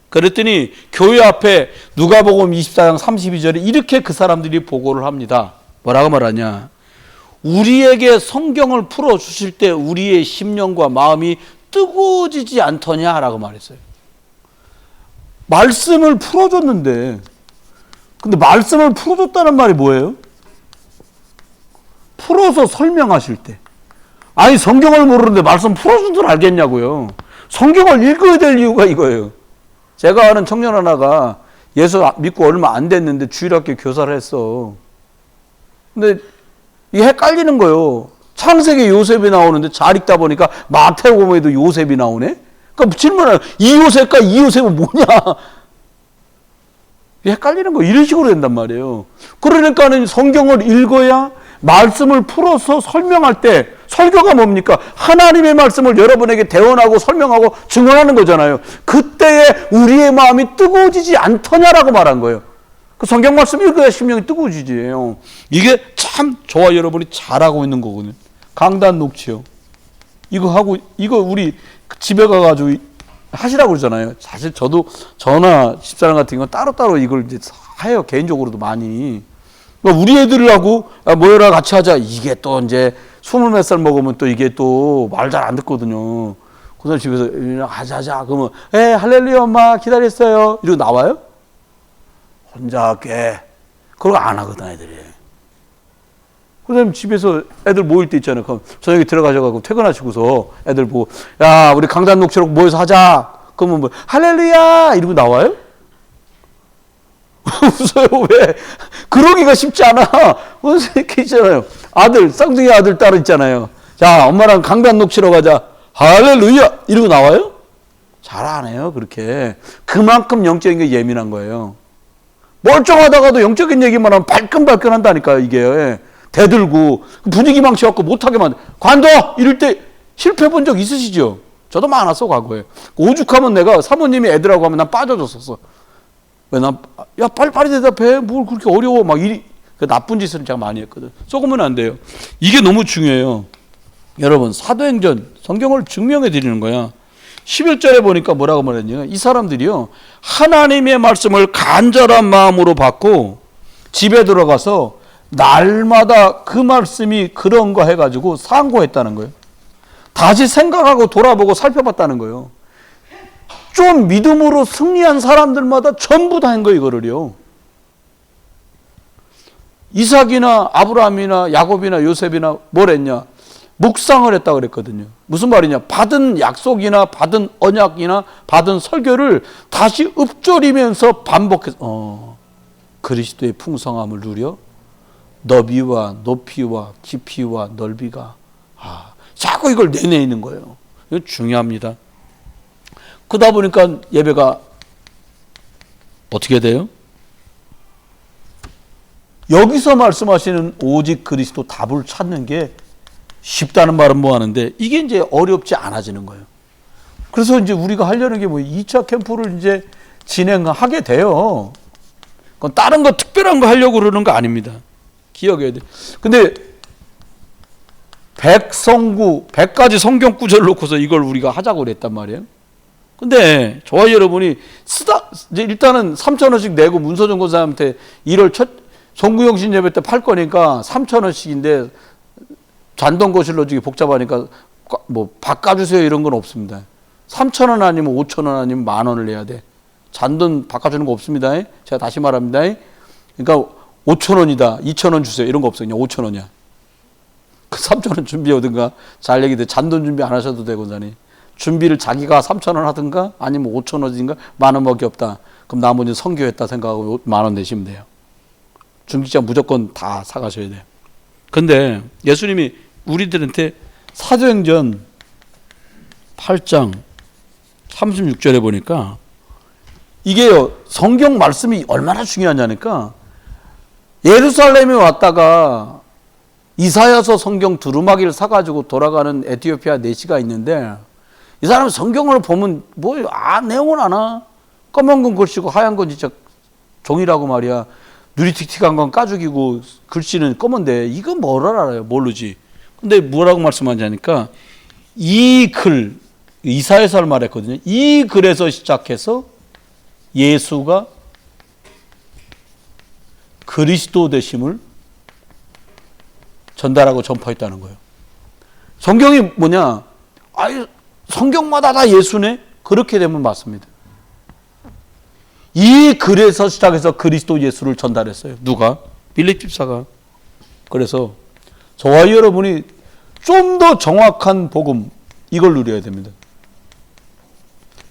그랬더니 교회 앞에 누가복음 24장 32절에 이렇게 그 사람들이 보고를 합니다. 뭐라고 말하냐? 우리에게 성경을 풀어주실 때 우리의 심령과 마음이 뜨거워지지 않더냐라고 말했어요. 말씀을 풀어줬는데, 근데 말씀을 풀어줬다는 말이 뭐예요? 풀어서 설명하실 때. 아니 성경을 모르는데 말씀 풀어준 줄 알겠냐고요. 성경을 읽어야 될 이유가 이거예요. 제가 아는 청년 하나가 예수 믿고 얼마 안 됐는데 주일학교 교사를 했어. 근데 이게 헷갈리는 거예요. 창세기 요셉이 나오는데 잘 읽다 보니까 마태복음에도 요셉이 나오네. 그러니까 질문을 이 요셉과 이 요셉은 뭐냐? 헷갈리는 거 이런 식으로 된단 말이에요. 그러니까는 성경을 읽어야 말씀을 풀어서 설명할 때 설교가 뭡니까? 하나님의 말씀을 여러분에게 대언하고 설명하고 증언하는 거잖아요. 그때에 우리의 마음이 뜨거워지지 않더냐라고 말한 거예요. 그 성경 말씀 읽어야 심령이 뜨거워지지요. 이게 참 저와 여러분이 잘하고 있는 거거든요. 강단 녹취요. 이거 우리 집에 가가지고 하시라고 그러잖아요. 사실 저나 집사람 같은 경우는 따로따로 이걸 이제 해요. 개인적으로도 많이. 우리 애들하고 모여라 같이 하자. 이게 또 이제 20몇 살 먹으면 또 이게 또 말 잘 안 듣거든요. 그 사람 집에서 하자. 그러면 할렐루야 엄마 기다렸어요. 이러고 나와요? 혼자 할게. 그러고 안 하거든 애들이. 그 다음에 집에서 애들 모일 때 있잖아요. 그럼 저녁에 들어가셔가지고 퇴근하시고서 애들 보고 야 우리 강단 녹취록 모여서 하자. 그러면 뭐 할렐루야 이러고 나와요? 웃어요. 왜? 그러기가 쉽지 않아. 이렇게 있잖아요. 쌍둥이 아들 딸 있잖아요. 자 엄마랑 강단 녹취록 하자. 할렐루야 이러고 나와요? 잘 안 해요. 그렇게. 그만큼 영적인 게 예민한 거예요. 멀쩡하다가도 영적인 얘기만 하면 발끈발끈 한다니까요. 이게. 대들고 분위기 망쳐갖고 못하게 만들. 관둬! 이럴 때 실패해 본 적 있으시죠? 저도 많았어 과거에. 오죽하면 내가 사모님이 애들하고 하면 난 빠져줬었어. 왜 야 빨리 대답해. 뭘 그렇게 어려워. 막 나쁜 짓을 제가 많이 했거든. 썩으면 안 돼요. 이게 너무 중요해요. 여러분 사도행전 성경을 증명해 드리는 거야. 11절에 보니까 뭐라고 말했냐. 이 사람들이요. 하나님의 말씀을 간절한 마음으로 받고 집에 들어가서 날마다 그 말씀이 그런가 해가지고 상고했다는 거예요. 다시 생각하고 돌아보고 살펴봤다는 거예요. 좀 믿음으로 승리한 사람들마다 전부 다 한 거예요. 이거를요. 이삭이나 아브라함이나 야곱이나 요셉이나 뭘 했냐. 묵상을 했다고 그랬거든요. 무슨 말이냐. 받은 약속이나 받은 언약이나 받은 설교를 다시 읊조리면서 반복해서 그리스도의 풍성함을 누려 너비와 높이와 깊이와 넓이가 자꾸 이걸 내내는 거예요. 이거 중요합니다. 그러다 보니까 예배가 어떻게 돼요? 여기서 말씀하시는 오직 그리스도 답을 찾는 게 쉽다는 말은 뭐 하는데 이게 이제 어렵지 않아지는 거예요. 그래서 이제 우리가 하려는 게 2차 캠프를 이제 진행하게 돼요. 그건 다른 거 특별한 거 하려고 그러는 거 아닙니다. 기억해야 돼. 근데 100가지 성경 구절을 놓고서 이걸 우리가 하자고 그랬단 말이에요. 근데 저와 여러분이 이제 일단은 3,000원씩 내고 문서정 권사님한테 1월 첫 송구영신 예배 때 팔 거니까 3,000원씩인데 잔돈 거실로 주기 복잡하니까 뭐 바꿔주세요 이런 건 없습니다. 3,000원 아니면 5,000원 아니면 10,000원을 내야 돼. 잔돈 바꿔주는 거 없습니다. 제가 다시 말합니다. 그러니까 5,000원이다. 2,000원 주세요. 이런 거 없어요. 그냥 5,000원이야. 그 3,000원 준비하든가 잘 얘기돼. 잔돈 준비 안 하셔도 되고 자니. 준비를 자기가 3,000원 하든가 아니면 5,000원인가 10,000원밖에 없다. 그럼 나머지 선교했다 생각하고 10,000원 내시면 돼요. 중직자 무조건 다 사가셔야 돼요. 근데 예수님이 우리들한테 사도행전 8장 36절에 보니까 이게요. 성경 말씀이 얼마나 중요하냐니까 예루살렘에 왔다가 이사야서 성경 두루마기를 사가지고 돌아가는 에티오피아 내시가 있는데 이 사람은 성경을 보면 내용은 아나? 검은 건 글씨고 하얀 건 진짜 종이라고 말이야. 누리틱틱한 건 까죽이고 글씨는 검은데 이건 뭘 알아요? 모르지. 근데 뭐라고 말씀하냐니까 이 글, 이사야서를 말했거든요. 이 글에서 시작해서 예수가 그리스도 되심을 전달하고 전파했다는 거예요. 성경이 뭐냐? 성경마다 다 예수네? 그렇게 되면 맞습니다. 이 글에서 시작해서 그리스도 예수를 전달했어요. 누가? 빌립 집사가. 그래서 저와 여러분이 좀 더 정확한 복음 이걸 누려야 됩니다.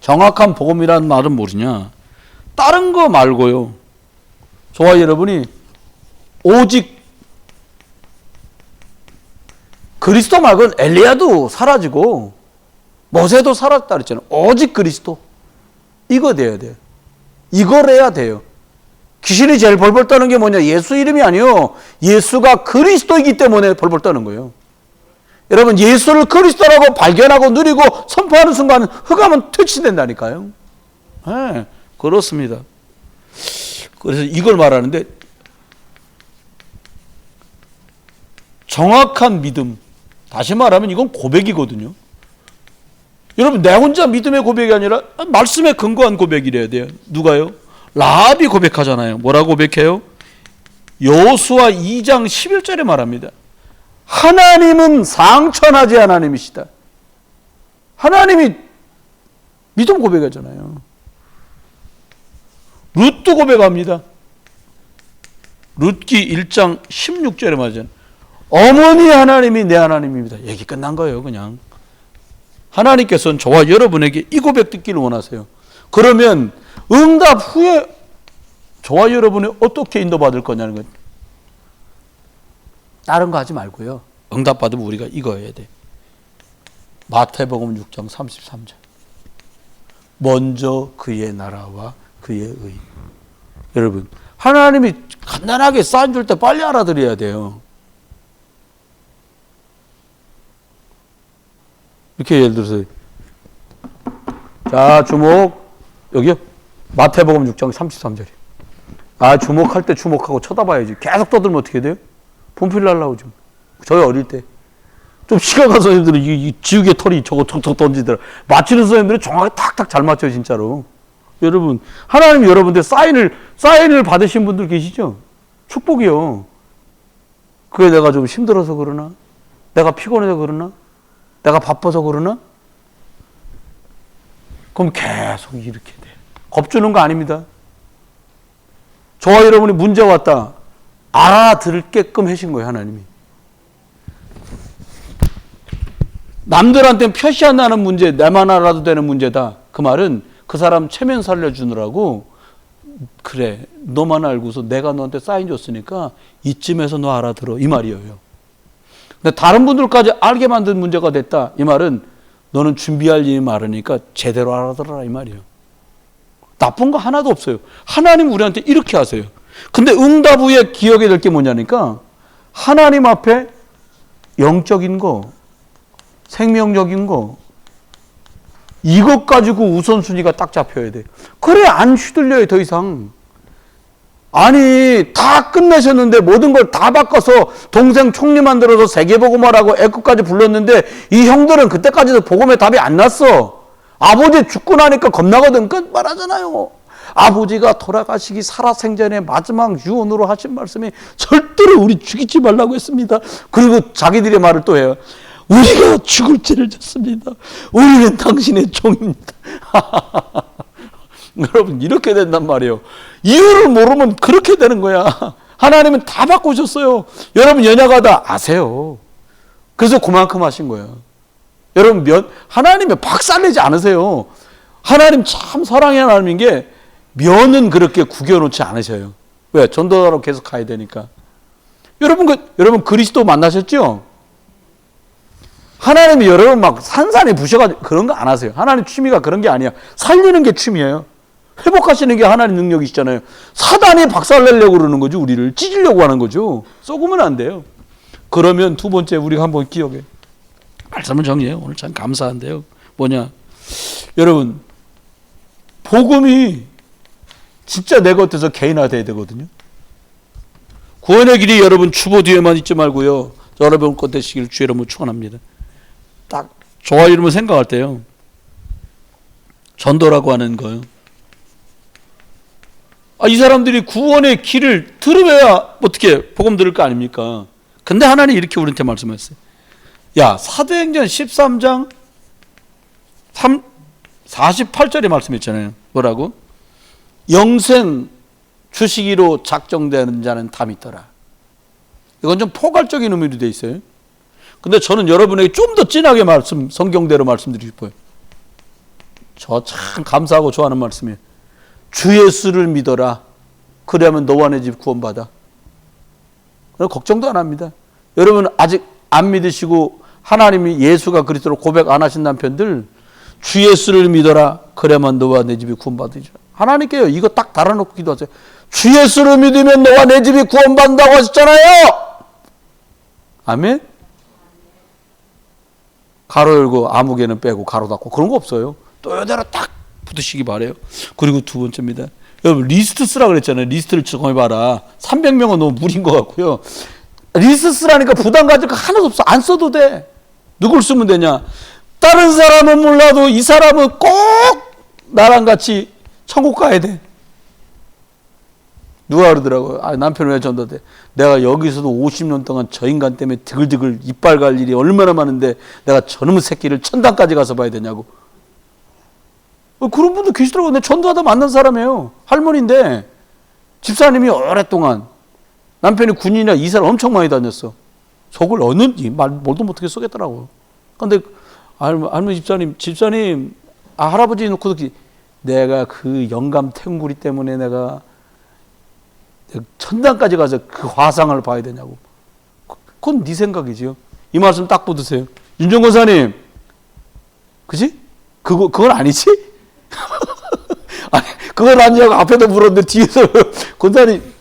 정확한 복음이라는 말은 뭐냐? 다른 거 말고요. 저와 여러분이 오직 그리스도 말고는 엘리야도 사라지고 모세도 사라졌다 그랬잖아요. 오직 그리스도. 이거 돼야 돼요. 이걸 해야 돼요. 귀신이 제일 벌벌 떠는 게 뭐냐? 예수 이름이 아니요. 예수가 그리스도이기 때문에 벌벌 떠는 거예요. 여러분, 예수를 그리스도라고 발견하고 누리고 선포하는 순간 흑암은 퇴치된다니까요. 네, 그렇습니다. 그래서 이걸 말하는데, 정확한 믿음, 다시 말하면 이건 고백이거든요. 여러분, 내 혼자 믿음의 고백이 아니라 말씀에 근거한 고백이래야 돼요. 누가요? 라합이 고백하잖아요. 뭐라고 고백해요? 여호수아 2장 11절에 말합니다. 하나님은 상천하지 하나님이시다. 하나님이 믿음 고백하잖아요. 룻도 고백합니다. 룻기 1장 16절에 말하잖아요. 어머니 하나님이 내 하나님입니다. 얘기 끝난 거예요, 그냥. 하나님께서는 저와 여러분에게 이 고백 듣기를 원하세요. 그러면 응답 후에 저와 여러분이 어떻게 인도받을 거냐는 것. 다른 거 하지 말고요. 응답 받으면 우리가 이거 해야 돼. 마태복음 6장 33절. 먼저 그의 나라와 그의 의. 여러분, 하나님이 간단하게 사인 줄 때 빨리 알아들어야 돼요. 이렇게 예를 들어서, 자, 주목. 여기요. 마태복음 6장 33절이에요. 아, 주목할 때 주목하고 쳐다봐야지. 계속 떠들면 어떻게 돼요? 분필 날라오죠. 저희 어릴 때. 좀 시각한 선생님들은 이 지우개 털이 저거 톡톡 던지더라. 맞히는 선생님들은 정확하게 탁탁 잘 맞춰요, 진짜로. 여러분, 하나님 여러분들 사인을 받으신 분들 계시죠? 축복이요. 그게 내가 좀 힘들어서 그러나? 내가 피곤해서 그러나? 내가 바빠서 그러나? 그럼 계속 이렇게 돼. 겁주는 거 아닙니다. 저와 여러분이 문제 왔다. 알아들게끔 하신 거예요, 하나님이. 남들한테는 표시 안 나는 문제, 내만 알아도 되는 문제다. 그 말은 그 사람 체면 살려주느라고, 그래, 너만 알고서 내가 너한테 사인 줬으니까 이쯤에서 너 알아들어. 이 말이에요. 근데 다른 분들까지 알게 만든 문제가 됐다. 이 말은 너는 준비할 일이 많으니까 제대로 알아들어라. 이 말이에요. 나쁜 거 하나도 없어요. 하나님 우리한테 이렇게 하세요. 근데 응답 후에 기억해야 될 게 뭐냐니까, 하나님 앞에 영적인 거, 생명적인 거, 이것 가지고 우선순위가 딱 잡혀야 돼. 그래 안 휘둘려요, 더 이상. 아니, 다 끝내셨는데 모든 걸 다 바꿔서 동생 총리 만들어서 세계복음화라고 애국까지 불렀는데 이 형들은 그때까지도 복음의 답이 안 났어. 아버지 죽고 나니까 겁나거든. 끝 말하잖아요. 아버지가 돌아가시기 살아생전에 마지막 유언으로 하신 말씀이 절대로 우리 죽이지 말라고 했습니다. 그리고 자기들의 말을 또 해요. 우리가 죽을 죄를 졌습니다. 우리는 당신의 종입니다. 여러분, 이렇게 된단 말이에요. 이유를 모르면 그렇게 되는 거야. 하나님은 다 바꾸셨어요. 여러분, 연약하다 아세요. 그래서 그만큼 하신 거예요. 여러분, 하나님이 박살내지 않으세요. 하나님 참 사랑의 하나님인 게 면은 그렇게 구겨놓지 않으셔요. 왜? 전도하러 계속 가야 되니까. 여러분 그리스도 만나셨죠? 하나님이 여러분 막 산산이 부셔가지고 그런 거 안 하세요. 하나님 취미가 그런 게 아니야. 살리는 게 취미예요. 회복하시는 게 하나님 능력이시잖아요. 사단이 박살내려고 그러는 거죠. 우리를 찢으려고 하는 거죠. 썩으면 안 돼요. 그러면 두 번째 우리가 한번 기억해. 말씀을 정리해요. 오늘 참 감사한데요. 뭐냐? 여러분, 복음이 진짜 내 곁에서 개인화돼야 되거든요. 구원의 길이 여러분 추보 뒤에만 있지 말고요. 여러분 것 되시길 주의 이름으로 축원합니다. 딱 저와 여러분 생각할 때요. 전도라고 하는 거요. 이 사람들이 구원의 길을 들으면 어떻게 복음 들을 거 아닙니까? 근데 하나님 이렇게 우리한테 말씀하셨어요. 야, 사도행전 13장 48절에 말씀했잖아요. 뭐라고? 영생 주시기로 작정되는 자는 다 믿더라. 이건 좀 포괄적인 의미로 되어 있어요. 근데 저는 여러분에게 좀 더 진하게 성경대로 말씀드리고 싶어요. 저 참 감사하고 좋아하는 말씀이에요. 주 예수를 믿어라. 그러면 너와 내 집 구원받아. 걱정도 안 합니다. 여러분 아직 안 믿으시고 하나님이 예수가 그리스도로 고백 안 하신 남편들, 주 예수를 믿어라. 그러면 너와 내 집이 구원받으리라. 하나님께요, 이거 딱 달아놓고 기도하세요. 주 예수를 믿으면 너와 내 집이 구원받는다고 하셨잖아요. 아멘. 가로 열고 아무개는 빼고 가로 닫고 그런 거 없어요. 또 이대로 딱 붙으시기 바래요. 그리고 두 번째입니다. 여러분 리스트 쓰라 그랬잖아요. 리스트를 정해봐라. 300명은 너무 무리인 것 같고요. 리스트 쓰라니까 부담 가질 거 하나도 없어. 안 써도 돼. 누굴 쓰면 되냐? 다른 사람은 몰라도 이 사람은 꼭 나랑 같이 천국 가야 돼. 누가 그러더라고요. 아, 남편은 왜 전도돼? 내가 여기서도 50년 동안 저 인간 때문에 드글드글 이빨 갈 일이 얼마나 많은데 내가 저놈의 새끼를 천당까지 가서 봐야 되냐고. 그런 분도 계시더라고요. 내 전도하다 만난 사람이에요. 할머니인데 집사님이 오랫동안 남편이 군인이라 이사를 엄청 많이 다녔어. 속을 얻는지 말도 못하게 쏘겠더라고요. 근데 할머니 집사님, 할아버지 놓고 내가 그 영감 탱구리 때문에 내가 천당까지 가서 그 화상을 봐야 되냐고. 그건 네 생각이지요. 이 말씀 딱 붙으세요. 윤정 권사님, 그지? 그건 아니지? 아니, 그건 아니냐고 앞에도 물었는데 뒤에서 권사님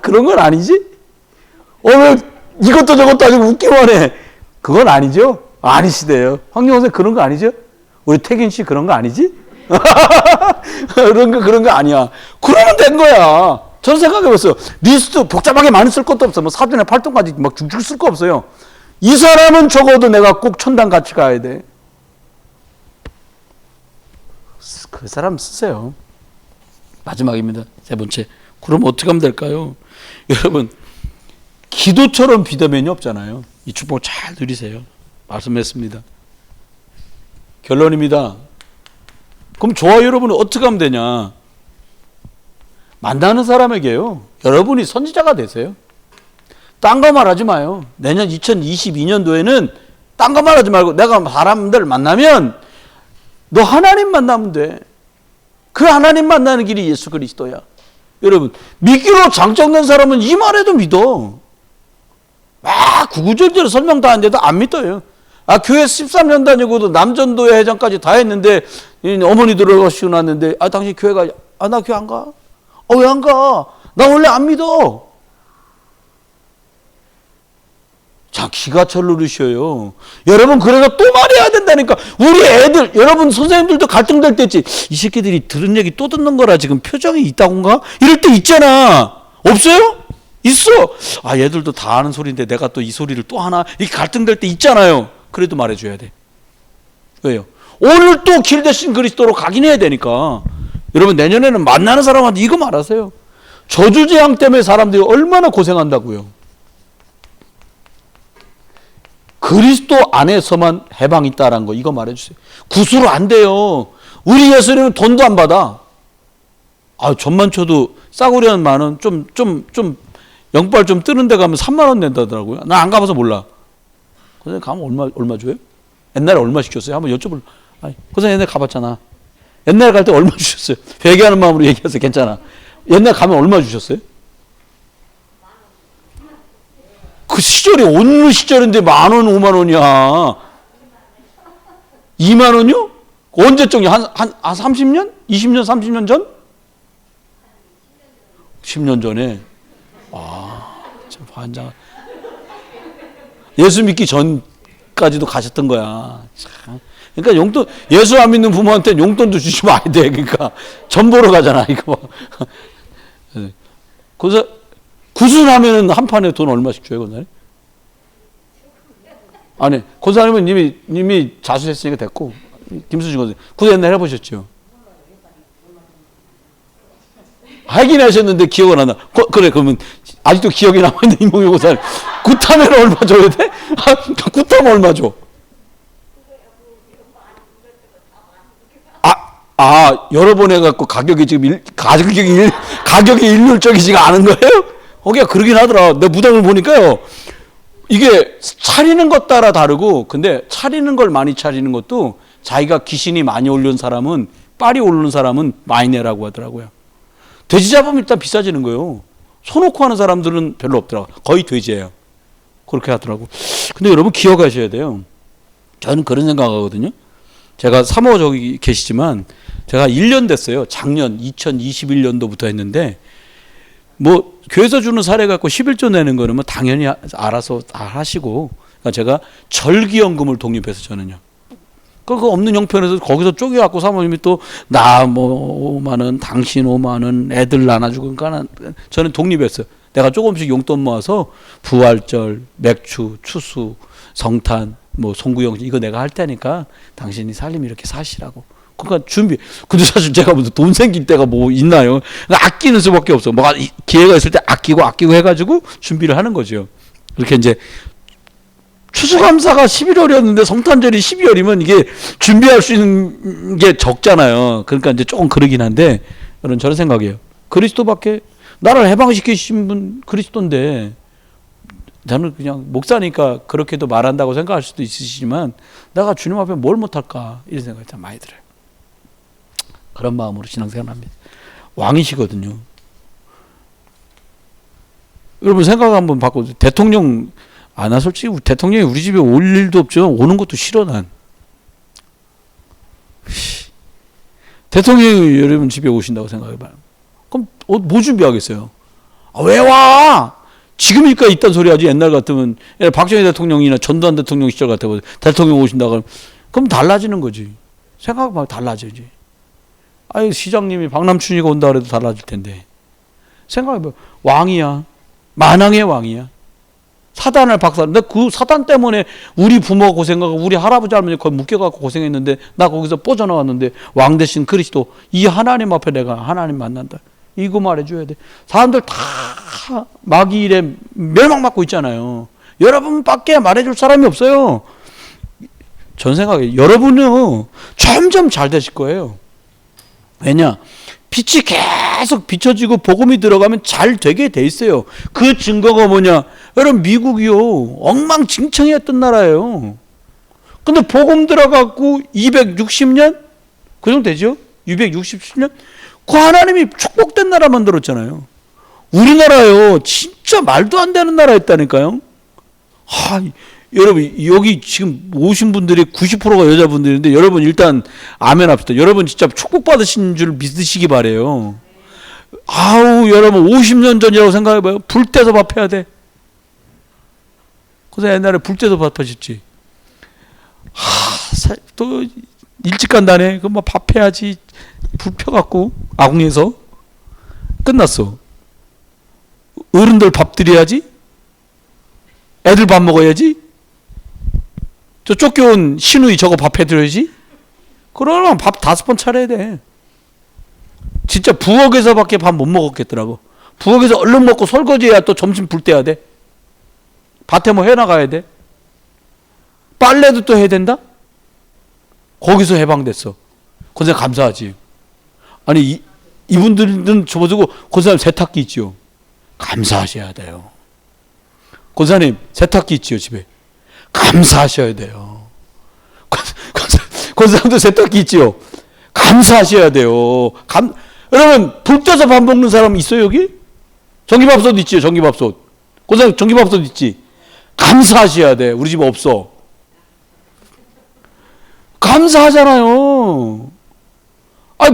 그런 건 아니지? 왜 이것도 저것도 아니고 웃기만 해. 그건 아니죠? 아니시대요. 황정원 선생님 그런 거 아니죠? 우리 태균 씨 그런 거 아니지? 그런 거 아니야. 그러면 된 거야. 저는 생각해봤어요. 리스트 복잡하게 많이 쓸 것도 없어. 뭐 사전에 8통까지 막 쭉쭉 쓸 거 없어요. 이 사람은 적어도 내가 꼭 천당 같이 가야 돼. 그 사람 쓰세요. 마지막입니다. 세 번째. 그럼 어떻게 하면 될까요? 여러분, 기도처럼 비대면이 없잖아요. 이 축복을 잘 누리세요. 말씀했습니다. 결론입니다. 그럼 저와 여러분은 어떻게 하면 되냐? 만나는 사람에게요, 여러분이 선지자가 되세요. 딴 거 말하지 마요. 내년 2022년도에는 딴 거 말하지 말고 내가 사람들 만나면 너 하나님 만나면 돼. 그 하나님 만나는 길이 예수 그리스도야. 여러분, 믿기로 장정된 사람은 이 말에도 믿어. 막 구구절절 설명 다 하는데도 안 믿어요. 교회 13년 다니고도 남전도회 회장까지 다 했는데 어머니 들어가시고 났는데 당신 교회 가? 나 교회 안 가. 왜 안 가? 나 원래 안 믿어. 자, 기가 철르르셔요. 여러분, 그래서 또 말해야 된다니까. 우리 애들, 여러분 선생님들도 갈등될 때 있지. 이 새끼들이 들은 얘기 또 듣는 거라 지금 표정이 있다고인가? 이럴 때 있잖아. 없어요? 있어. 얘들도 다 아는 소리인데 내가 또 이 소리를 또 하나? 이 갈등될 때 있잖아요. 그래도 말해줘야 돼. 왜요? 오늘 또 길 대신 그리스도로 가긴 해야 되니까. 여러분, 내년에는 만나는 사람한테 이거 말하세요. 저주재앙 때문에 사람들이 얼마나 고생한다고요. 그리스도 안에서만 해방이 있다라는 거, 이거 말해주세요. 구수로 안 돼요. 우리 예수님은 돈도 안 받아. 전만 쳐도 싸구려 한 만 원, 좀 영발 좀 뜨는 데 가면 3만 원 낸다더라고요. 나 안 가봐서 몰라. 선생님 가면 얼마 줘요? 옛날에 얼마 시켰어요? 한번 여쭤볼래. 선생님 옛날에 가봤잖아. 옛날에 갈 때 얼마 주셨어요? 회개하는 마음으로 얘기해서 괜찮아. 옛날에 가면 얼마 주셨어요? 그 시절이 어느 시절인데 10,000원, 50,000원이야. 20,000원이요? 언제적이야? 한 30년? 20년, 30년 전? 10년 전에. 참 환장. 예수 믿기 전까지도 가셨던 거야. 참. 그러니까 용돈, 예수 안 믿는 부모한테 용돈도 주시면 안 돼. 그러니까 전 보러 가잖아, 이거. 그래서 구순하면 한 판에 돈 얼마씩 줘요, 권사님? 아니, 권사님은 이미 자수했으니까 됐고, 김수진 권사님. 그거 옛날에 해보셨죠? 하긴 하셨는데 기억은 안 나. 그래, 그러면 아직도 기억이 남아있는 이몽규 권사님. 굿하면 얼마 줘야 돼? 굿하면 얼마 줘? 여러 번 해갖고 가격이 일률적이지가 않은 거예요? 거기가 그러긴 하더라. 내 무당을 보니까요. 이게 차리는 것 따라 다르고, 근데 차리는 걸 많이 차리는 것도 자기가 귀신이 많이 오르는 사람은, 빨이 오르는 사람은 많이 내라고 하더라고요. 돼지 잡으면 일단 비싸지는 거예요. 손놓고 하는 사람들은 별로 없더라고요. 거의 돼지예요. 그렇게 하더라고. 근데 여러분 기억하셔야 돼요. 저는 그런 생각하거든요. 제가 사모 저기 계시지만 제가 1년 됐어요. 작년 2021년도부터 했는데 뭐 교회에서 주는 사례 갖고 11조 내는 거는 뭐 당연히 알아서 다 하시고, 그러니까 제가 절기연금을 독립해서 저는요. 그 없는 형편에서 거기서 쪼개갖고 사모님이 또 나 뭐 5만원, 당신 5만원, 애들 나눠주고, 그러니까 저는 독립했어요. 내가 조금씩 용돈 모아서 부활절, 맥주, 추수, 성탄, 뭐 송구영신 이거 내가 할 테니까 당신이 살림 이렇게 사시라고. 그러니까 준비. 근데 사실 제가 무슨 돈 생길 때가 뭐 있나요? 그러니까 아끼는 수밖에 없어. 뭐가 기회가 있을 때 아끼고 해가지고 준비를 하는 거죠. 이렇게 이제 추수감사가 11월이었는데 성탄절이 12월이면 이게 준비할 수 있는 게 적잖아요. 그러니까 이제 조금 그러긴 한데, 여러분 저런 생각이에요. 그리스도밖에 나를 해방시키신 분 그리스도인데, 저는 그냥 목사니까 그렇게도 말한다고 생각할 수도 있으시지만 내가 주님 앞에 뭘 못할까 이런 생각이 참 많이 들어요. 그런 마음으로 신앙생활 합니다. 왕이시거든요. 여러분 생각 한번 바꿔보세요. 대통령, 나 솔직히 대통령이 우리 집에 올 일도 없죠. 오는 것도 싫어 난. 대통령이 여러분 집에 오신다고 생각해봐요. 그럼 뭐 준비하겠어요? 왜 와? 지금이니까 있단 소리 하지. 옛날 같으면 박정희 대통령이나 전두환 대통령 시절 같아서 대통령 오신다 그럼 달라지는 거지. 생각만 달라지지. 아니 시장님이 박남춘이가 온다 그래도 달라질 텐데. 생각해봐. 왕이야. 만왕의 왕이야. 사단을 박살내. 그 사단 때문에 우리 부모가 고생하고 우리 할아버지 할머니 거의 묶여갖고 고생했는데 나 거기서 뻗어나왔는데 왕 대신 그리스도 이 하나님 앞에 내가 하나님 만난다. 이거 말해줘야 돼. 사람들 다 마귀 일에 멸망받고 있잖아요. 여러분밖에 말해줄 사람이 없어요. 전 생각에 여러분은 점점 잘 되실 거예요. 왜냐? 빛이 계속 비춰지고 복음이 들어가면 잘 되게 돼 있어요. 그 증거가 뭐냐? 여러분 미국이요. 엉망진창이었던 나라예요. 근데 복음 들어가고 260년? 그 정도 되죠? 260년? 그 하나님이 축복된 나라 만들었잖아요. 우리나라요. 진짜 말도 안 되는 나라였다니까요. 여러분 여기 지금 오신 분들이 90%가 여자분들인데 여러분 일단 아멘 합시다. 여러분 진짜 축복받으신 줄 믿으시기 바래요. 여러분 50년 전이라고 생각해봐요. 불 떼서 밥해야 돼. 그래서 옛날에 불 떼서 밥하셨지. 또 일찍 간다네. 그럼 뭐 밥해야지. 불 펴갖고 아궁에서 끝났어. 어른들 밥 드려야지. 애들 밥 먹어야지. 저 쫓겨온 시누이 저거 밥 해드려야지. 그러면 밥 5번 차려야 돼. 진짜 부엌에서밖에 밥 못 먹었겠더라고. 부엌에서 얼른 먹고 설거지해야 또 점심 불 때야 돼. 밭에 뭐 해나가야 돼. 빨래도 또 해야 된다. 거기서 해방됐어. 그래서 감사하지. 아니 이분들은 저보고 권사님 세탁기 있지요. 감사하셔야 돼요. 권사님 세탁기 있지요 집에. 감사하셔야 돼요. 권사님도 세탁기 있지요. 감사하셔야 돼요. 여러분 불 떼서 밥 먹는 사람 있어요 여기? 전기밥솥 있지요. 전기밥솥. 권사님 전기밥솥 있지. 감사하셔야 돼. 우리 집 없어. 감사하잖아요.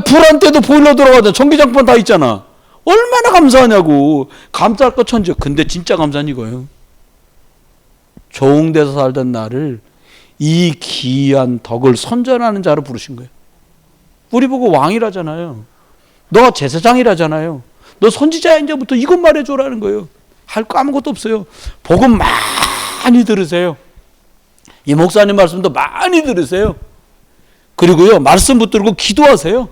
불 안 때도 보일러 들어가자. 전기장판 다 있잖아. 얼마나 감사하냐고. 감사할 거 천지. 근데 진짜 감사한 이거예요. 좋은 데서 살던 나를 이 귀한 덕을 선전하는 자로 부르신 거예요. 우리 보고 왕이라잖아요. 너 제사장이라잖아요. 너 선지자야 이제부터 이것 말해줘라는 거예요. 할 거 아무것도 없어요. 복음 많이 들으세요. 이 목사님 말씀도 많이 들으세요. 그리고요 말씀 붙들고 기도하세요.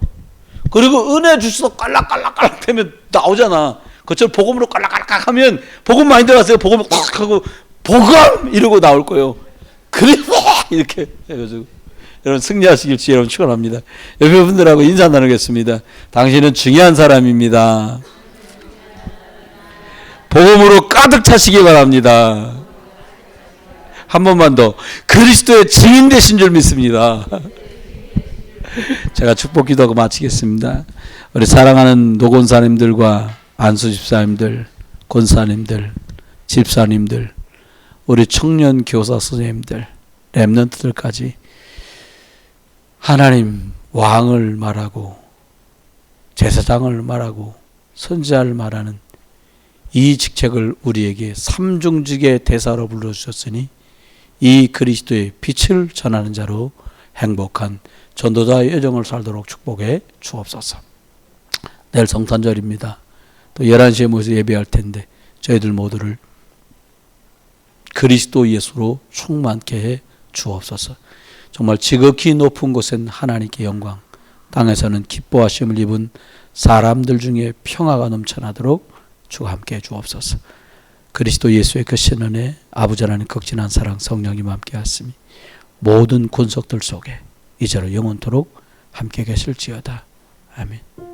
그리고 은혜 주셔서 깔락깔락깔락 되면 나오잖아. 그처럼 복음으로 깔락깔락 하면 복음 많이 들어가세요. 복음을 꽉 하고 복음 이러고 나올 거예요. 그래 이렇게 해가지고 여러분 승리하시길 주 여러분 축원합니다. 옆에 분들하고 인사 나누겠습니다. 당신은 중요한 사람입니다. 복음으로 가득 차시기 바랍니다. 한 번만 더. 그리스도의 증인 되신 줄 믿습니다. 제가 축복 기도하고 마치겠습니다. 우리 사랑하는 노권사님들과 안수 집사님들, 권사님들, 집사님들, 우리 청년 교사 선생님들, 렘넌트들까지 하나님 왕을 말하고 제사장을 말하고 선지자를 말하는 이 직책을 우리에게 삼중직의 대사로 불러주셨으니 이 그리스도의 빛을 전하는 자로 행복한 전도자의 여정을 살도록 축복해 주옵소서. 내일 성탄절입니다. 또 11시에 모여서 예배할 텐데 저희들 모두를 그리스도 예수로 충만케 해 주옵소서. 정말 지극히 높은 곳엔 하나님께 영광, 땅에서는 기뻐하심을 입은 사람들 중에 평화가 넘쳐나도록 주가 함께해 주옵소서. 그리스도 예수의 그 신은혜, 아버지 하나님 극진한 사랑, 성령님 함께 하시니 모든 군속들 속에 이제로 영원토록 함께 계실지어다. 아멘.